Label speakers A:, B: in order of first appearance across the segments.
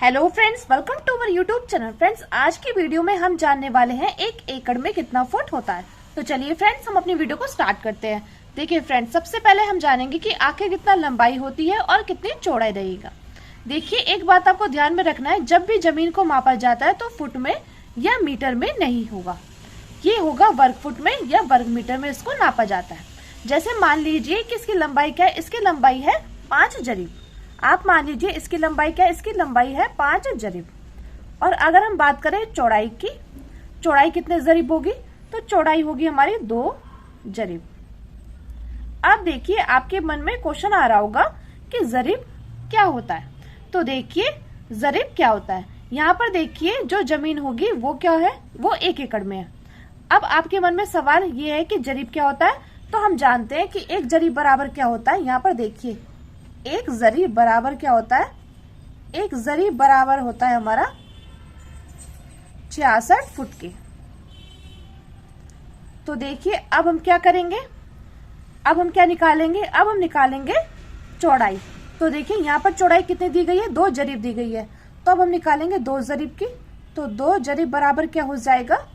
A: Hello friends, welcome to our YouTube channel. Friends, आज की video में हम जानने वाले हैं 1 एकड़ में कितना फुट होता है। तो चलिए फ्रेंड्स, हम अपनी वीडियो को स्टार्ट करते हैं। देखिए फ्रेंड्स, सबसे पहले हम जानेंगे कि आखिर कितना लंबाई होती है और कितनी चौड़ाई रहेगा। देखिए, एक बात आपको ध्यान में रखना है, जब भी जमीन को मापा जाता है तो फुट में या मीटर में नहीं होगा, ये होगा वर्ग फुट में या वर्ग मीटर में इसको नापा जाता है। जैसे मान लीजिए कि इसकी लंबाई क्या है, इसकी लंबाई है 5 जरीब। आप मान लीजिए इसकी लंबाई क्या है, इसकी लंबाई है 5 जरीब। और अगर हम बात करें चौड़ाई की, चौड़ाई कितने जरीब होगी, तो चौड़ाई होगी हमारी 2 जरीब। अब देखिए, आपके मन में क्वेश्चन आ रहा होगा कि जरीब क्या होता है। तो देखिए, जरीब क्या होता है, यहाँ पर देखिए जो जमीन होगी वो क्या है, वो 1 एकड़ में है। अब आपके मन में सवाल ये है कि जरीब क्या होता है, तो हम जानते हैं कि 1 जरीब बराबर क्या होता है। यहाँ पर देखिए, 1 जरीब बराबर क्या होता है, 1 जरीब बराबर होता है हमारा 66 फुट के। तो देखिए, अब हम क्या करेंगे, अब हम क्या निकालेंगे, अब हम निकालेंगे चौड़ाई। तो देखिए, यहाँ पर चौड़ाई कितनी दी गई है, 2 जरीब दी गई है। तो अब हम निकालेंगे 2 जरीब की। तो 2 जरीब बराबर क्या हो जाएगा,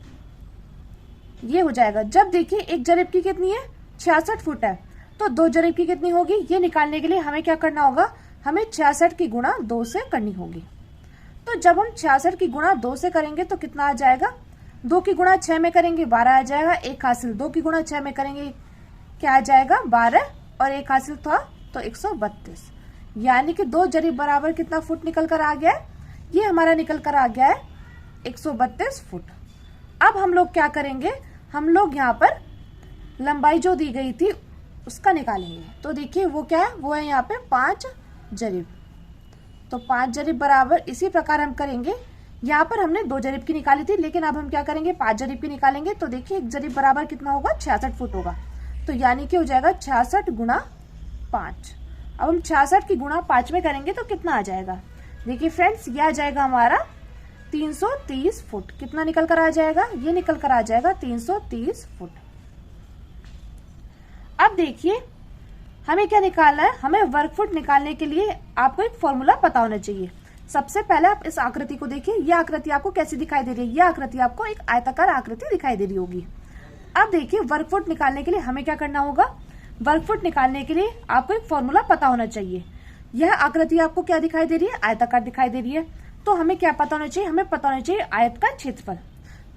A: ये हो जाएगा। जब देखिए 1 जरीब की कितनी है, 66 फुट है, तो 2 जरीब की कितनी होगी, ये निकालने के लिए हमें क्या करना होगा, हमें 66 की गुणा 2 से करनी होगी। तो जब हम 66 की गुणा 2 से करेंगे तो कितना आ जाएगा, 2 की गुणा 6 में करेंगे 12 आ जाएगा। 1 हासिल 2 की गुणा 6 में करेंगे क्या आ जाएगा, 12, और 1 हासिल था तो 132। यानी कि 2 जरीब बराबर कितना फुट निकल कर आ गया है, ये हमारा निकल कर आ गया है 132 फुट। अब हम लोग क्या करेंगे, हम लोग यहाँ पर लंबाई जो दी गई थी उसका निकालेंगे। तो देखिए वो क्या है, वो है यहाँ पे 5 जरीब। तो 5 जरीब बराबर इसी प्रकार हम करेंगे। यहाँ पर हमने 2 जरीब की निकाली थी, लेकिन अब हम क्या करेंगे, 5 जरीब की निकालेंगे। तो देखिए 1 जरीब बराबर कितना होगा, 66 फुट होगा। तो यानी कि हो जाएगा 66 गुणा 5। अब हम 66 की गुणा 5 में करेंगे तो कितना आ जाएगा, देखिए फ्रेंड्स, ये आ जाएगा हमारा 330 फुट। कितना निकल कर आ जाएगा, ये निकल कर आ जाएगा 330 फुट। अब देखिए, हमें क्या निकालना है, हमें वर्ग फुट निकालने के लिए आपको एक फॉर्मूला पता होना चाहिए। सबसे पहले आप इस आकृति को देखिए, यह आकृति आपको कैसी दिखाई दे रही है, यह आकृति आपको एक आयताकार आकृति दिखाई दे रही होगी। अब देखिए, वर्ग फुट निकालने के लिए हमें क्या करना होगा, वर्ग फुट निकालने के लिए आपको एक फॉर्मूला पता होना चाहिए। यह आकृति आपको क्या दिखाई दे रही है, आयताकार दिखाई दे रही है। तो हमें क्या पता होना चाहिए, हमें पता होना चाहिए आयत का क्षेत्रफल।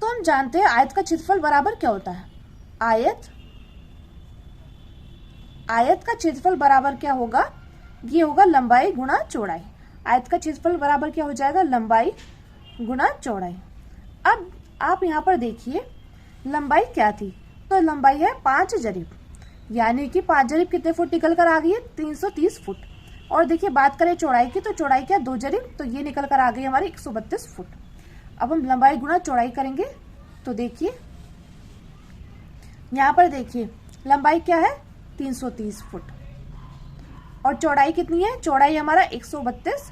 A: तो हम जानते हैं आयत का क्षेत्रफल बराबर क्या होता है, आयत का क्षेत्रफल बराबर क्या होगा, ये होगा लंबाई गुणा चौड़ाई। आयत का क्षेत्रफल बराबर क्या हो जाएगा, लंबाई गुणा चौड़ाई। अब आप यहाँ पर देखिए, लंबाई क्या थी, तो लंबाई है 5 जरीब। यानी कि 5 जरीब कितने फुट निकल कर आ गई है, 330 फुट। और देखिए बात करें चौड़ाई की, तो चौड़ाई क्या, 2 जरीब, तो ये निकल कर आ गई हमारी 132 फुट। अब हम लंबाई गुणा चौड़ाई करेंगे। तो देखिए यहाँ पर देखिए, लंबाई क्या है, 330 फुट, और चौड़ाई कितनी है, चौड़ाई हमारा 132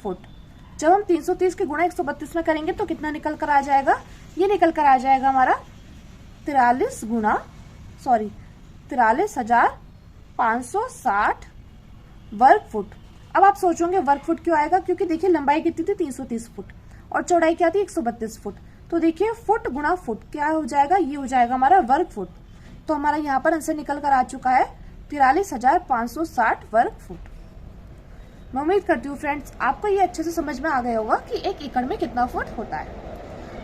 A: फुट। जब हम 330 की गुणा 132 में करेंगे तो कितना निकल कर आ जाएगा, ये निकल कर आ जाएगा हमारा 43,560 वर्ग फुट। अब आप सोचोगे वर्ग फुट क्यों आएगा, क्योंकि देखिए लंबाई कितनी थी, 330 फुट, और चौड़ाई क्या थी, 132 फुट। तो देखिए फुट गुणा फुट क्या हो जाएगा, ये हो जाएगा हमारा वर्ग फुट। तो हमारा यहाँ पर आंसर निकल कर आ चुका है 43,560 वर्ग फुट। मैं उम्मीद करती हूँ फ्रेंड्स, आपको ये अच्छे से समझ में आ गया होगा कि 1 एकड़ में कितना फुट होता है।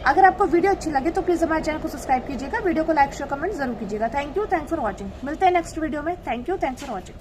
A: अगर आपको वीडियो अच्छी लगे तो प्लीज हमारे चैनल को सब्सक्राइब कीजिएगा, वीडियो को लाइक शेयर कमेंट जरूर कीजिएगा। Thank you, thanks for watching. मिलते हैं नेक्स्ट वीडियो में। Thank you, thanks for watching.